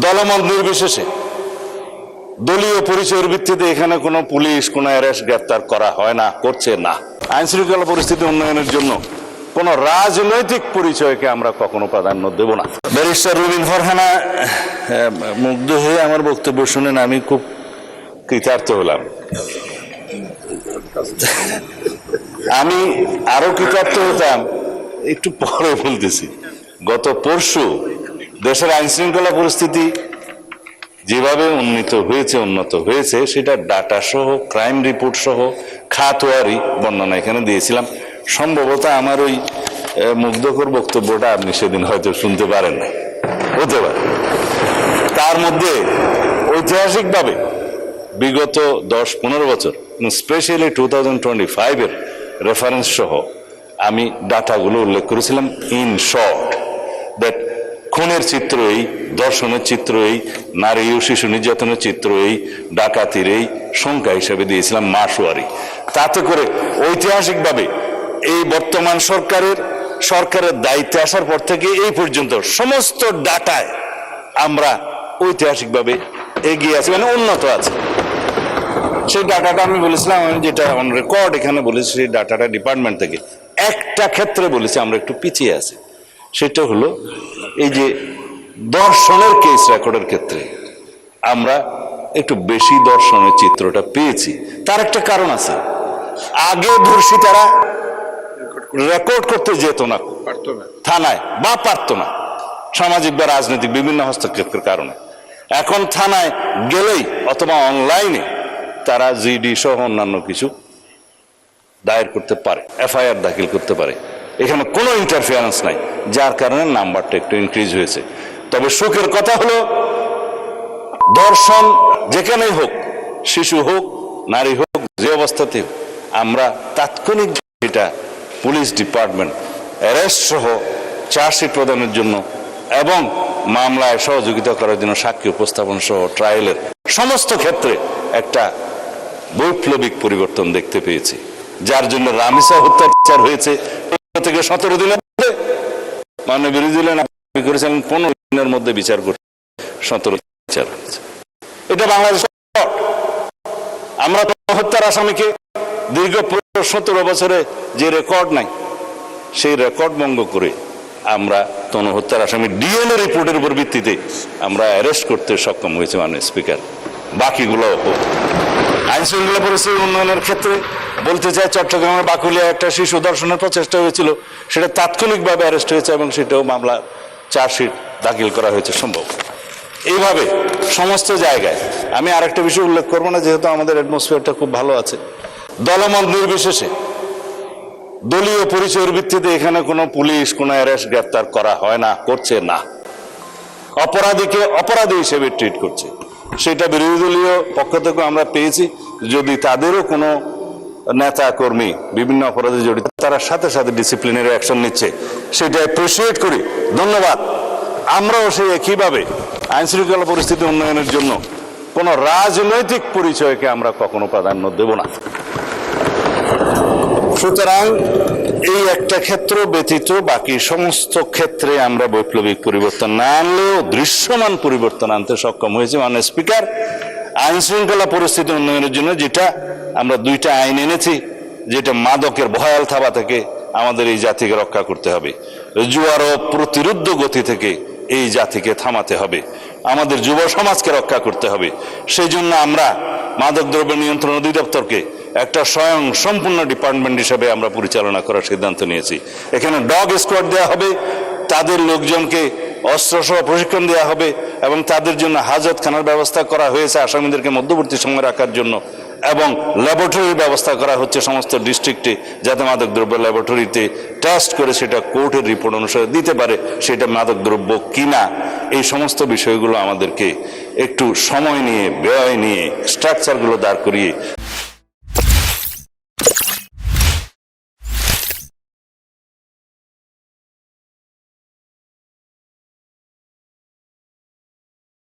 দলমত নির্বিশেষে দলীয় পরিচয়ের ভিত্তিতে এখানে কোনো পুলিশ কোনো অ্যারেস্ট গ্রেফতার করা হয় না, করছে না। আইন শৃঙ্খলা পরিস্থিতি উন্নয়নের জন্য কোন রাজনৈতিক পরিচয়কে আমরা কখনো প্রাধান্য দেব না। ব্যারিস্টার রুবিন ফারহানা মুগ্ধ হয়ে আমার বক্তব্য শুনেন আমি খুব কৃতার্থ হলাম। আমি আরো কৃতার্থ হতাম একটু পরে বলতেছি। গত পরশু দেশের আইন শৃঙ্খলা পরিস্থিতি যেভাবে উন্নত হয়েছে সেটা ডাটা সহ ক্রাইম রিপোর্ট সহ খাতোয়ারি বর্ণনা এখানে দিয়েছিলাম। সম্ভবত আমার ওই মুগ্ধকর বক্তব্যটা আপনি সেদিন হয়তো শুনতে পারেন না, হতে পারে। তার মধ্যে ঐতিহাসিকভাবে বিগত 10-15 বছর স্পেশালি 2025 এর রেফারেন্স সহ আমি ডাটাগুলো উল্লেখ করেছিলাম। ইন শর্ট দ্যাট খুনের চিত্র এই, ধর্ষণের চিত্র এই, নারী ও শিশু নির্যাতনের চিত্র এই, ডাকাতির এই সংখ্যা হিসেবে দিয়েছিলাম মাসওয়ারি। তাতে করে ঐতিহাসিকভাবে এই বর্তমান সরকারের দায়িত্বে আসার পর থেকে এই পর্যন্ত সমস্ত ডাটায় আমরা ঐতিহাসিকভাবে এগিয়ে আছি, মানে উন্নত আছে। সেই ডাটাটা আমি বলেছিলাম, আমি যেটা অন রেকর্ড এখানে বলেছি, সেই ডাটাটা ডিপার্টমেন্ট থেকে একটা ক্ষেত্রে বলেছি আমরা একটু পিছিয়ে আছি। সেটা হলো এই যে দর্শনের কেস রেকর্ডের ক্ষেত্রে আমরা একটু বেশি দর্শনের চিত্রটা পেয়েছি। তার একটা কারণ আছে, আগে ধর্ষিতারা রেকর্ড করতে যেত না থানায়, বা পারতো না সামাজিক বা রাজনৈতিক বিভিন্ন হস্তক্ষেপের কারণে। এখন থানায় গেলেই অথবা অনলাইনে তারা জিডি সহ অন্যান্য কিছু দায়ের করতে পারে, এফআইআর দাখিল করতে পারে। এখানে কোনো ইন্টারফিয়ারেন্স নাই, যার কারণে নাম্বারটা একটু ইনক্রিজ হয়েছে। তবে সুখের কথা হলো ধর্ষণ যেখানেই হোক, শিশু হোক নারী হোক, যে অবস্থাতে হোক, আমরা তাৎক্ষণিক এটা পুলিশ ডিপার্টমেন্ট অ্যারেস্ট সহ চার্জশিট প্রদানের জন্য এবং মামলায় সহযোগিতা করার জন্য সাক্ষী উপস্থাপন সহ ট্রায়ালের সমস্ত ক্ষেত্রে একটা বৈপ্লবিক পরিবর্তন দেখতে পেয়েছি। যার জন্য রামিসা হত্যাচার হয়েছে থেকে 17 দিনের মধ্যে, মাননীয় বিরোধী দলের দাবি করেছেন 15 দিনের মধ্যে বিচার করতে, 17 বিচার হয়েছে। এটা বাংলাদেশ। আমরা হত্যার আসামিকে দীর্ঘ 17 বছরে যে রেকর্ড নাই, সেই রেকর্ড ভঙ্গ করে আমরা হত্যার আসামি ডিএনএ রিপোর্টের উপর ভিত্তিতে আমরা অ্যারেস্ট করতে সক্ষম হয়েছে মাননীয় স্পিকার। বাকিগুলো আইন শৃঙ্খলা পরিস্থিতি উন্নয়নের ক্ষেত্রে বলতে চাই, চট্টগ্রামের বাকুলিয়া একটা শিশু ধর্ষণের প্রচেষ্টা হয়েছিল, সেটা তাৎক্ষণিকভাবে অ্যারেস্ট হয়েছে এবং সেটাও মামলা চার্জশিট দাখিল করা হয়েছে সম্ভব। এইভাবে সমস্ত জায়গায় আমি আরেকটা বিষয় উল্লেখ করবো না, যেহেতু আমাদের অ্যাটমসফিয়ারটা খুব ভালো আছে। দলমত নির্বিশেষে দলীয় পরিচয়ের ভিত্তিতে এখানে কোনো পুলিশ কোনো অ্যারেস্ট গ্রেফতার করা হয় না, করছে না। অপরাধীকে অপরাধী হিসেবে ট্রিট করছে। সেটা বিরোধী দলীয় পক্ষ থেকে আমরা পেয়েছি। যদি তাদেরও কোনো নেতা কর্মী বিভিন্ন অপরাধে জড়িত, তারা সাথে সাথে ডিসিপ্লিনারি অ্যাকশন নিচ্ছে, সেটা অ্যাপ্রিসিয়েট করি, ধন্যবাদ। আমরাও সেই একইভাবে আইন শৃঙ্খলা পরিস্থিতি উন্নয়নের জন্য কোনো রাজনৈতিক পরিচয়কে আমরা কখনো প্রাধান্য দেব না। সুতরাং এই একটা ক্ষেত্র ব্যতীত বাকি সমস্ত ক্ষেত্রে আমরা বৈপ্লবিক পরিবর্তন না আনলেও দৃশ্যমান পরিবর্তন আনতে সক্ষম হয়েছে। মাননীয় স্পিকার, আইন শৃঙ্খলা পরিস্থিতি উন্নয়নের জন্য যেটা আমরা 2টা আইন এনেছি, যেটা মাদকের ভয়াল থাবা থেকে আমাদের এই জাতিকে রক্ষা করতে হবে, জুয়ার ও প্রতিরোধ গতি থেকে এই জাতিকে থামাতে হবে, আমাদের যুব সমাজকে রক্ষা করতে হবে। সেই জন্য আমরা মাদক দ্রব্য নিয়ন্ত্রণ অধিদপ্তরকে একটা স্বয়ং সম্পূর্ণ ডিপার্টমেন্ট হিসেবে আমরা পরিচালনা করার সিদ্ধান্ত নিয়েছি। এখানে ডগ স্কোয়াড দেওয়া হবে, তাদের লোকজনকে অস্ত্রসহ প্রশিক্ষণ দেওয়া হবে এবং তাদের জন্য হাজতখানার ব্যবস্থা করা হয়েছে আসামিদেরকে মধ্যবর্তী সময় রাখার জন্য, এবং ল্যাবরেটরির ব্যবস্থা করা হচ্ছে সমস্ত ডিস্ট্রিক্টে, যাতে মাদকদ্রব্য ল্যাবরেটরিতে টেস্ট করে সেটা কোর্টের রিপোর্ট অনুসারে দিতে পারে সেটা মাদকদ্রব্য কিনা। এই সমস্ত বিষয়গুলো আমাদেরকে একটু সময় নিয়ে, ব্যয় নিয়ে, স্ট্রাকচারগুলো দাঁড় করিয়ে